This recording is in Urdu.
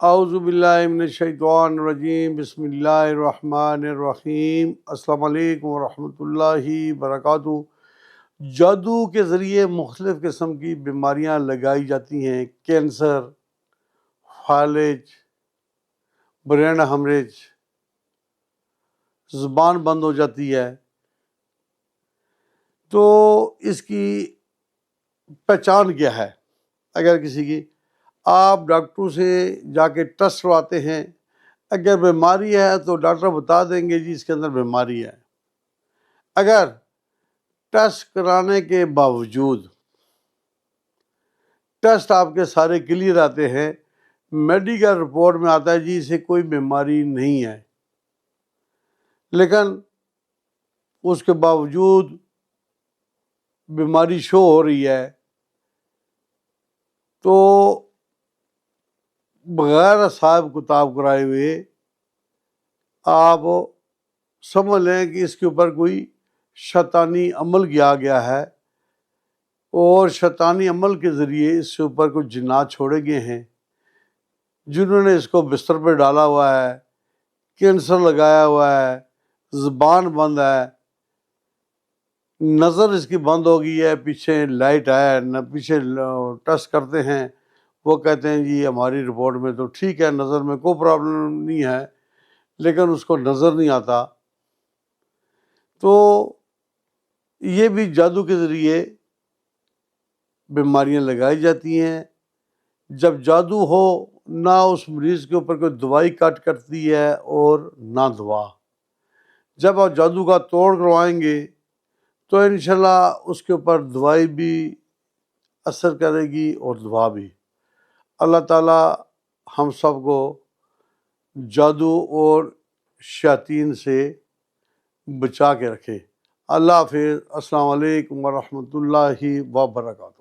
اعوذ باللہ من الشیطان الرجیم، بسم اللہ الرحمن الرحیم۔ السلام علیکم ورحمۃ اللہ وبرکاتہ۔ جادو کے ذریعے مختلف قسم کی بیماریاں لگائی جاتی ہیں، کینسر، فالج، برین ہیمریج، زبان بند ہو جاتی ہے۔ تو اس کی پہچان کیا ہے؟ اگر کسی کی آپ ڈاکٹر سے جا کے ٹیسٹ کرواتے ہیں، اگر بیماری ہے تو ڈاکٹر بتا دیں گے جی اس کے اندر بیماری ہے۔ اگر ٹیسٹ کرانے کے باوجود ٹیسٹ آپ کے سارے کلیئر آتے ہیں، میڈیکل رپورٹ میں آتا ہے جی اسے کوئی بیماری نہیں ہے، لیکن اس کے باوجود بیماری شو ہو رہی ہے، تو بغیر حساب کتاب کرائے ہوئے آپ سمجھ لیں کہ اس کے اوپر کوئی شیطانی عمل کیا گیا ہے، اور شیطانی عمل کے ذریعے اس کے اوپر کچھ جنات چھوڑے گئے ہیں، جنہوں نے اس کو بستر پہ ڈالا ہوا ہے، کینسر لگایا ہوا ہے، زبان بند ہے، نظر اس کی بند ہو گئی ہے، پیچھے لائٹ ہے نہ، پیچھے ٹیسٹ کرتے ہیں وہ کہتے ہیں جی ہماری رپورٹ میں تو ٹھیک ہے، نظر میں کوئی پرابلم نہیں ہے، لیکن اس کو نظر نہیں آتا۔ تو یہ بھی جادو کے ذریعے بیماریاں لگائی جاتی ہیں۔ جب جادو ہو، نہ اس مریض کے اوپر کوئی دوائی کٹ کرتی ہے اور نہ دوا۔ جب آپ جادو کا توڑ کروائیں گے تو انشاءاللہ اس کے اوپر دوائی بھی اثر کرے گی اور دوا بھی۔ اللہ تعالی ہم سب کو جادو اور شیاطین سے بچا کے رکھے۔ اللہ حافظ۔ السلام علیکم ورحمۃ اللہ وبرکاتہ۔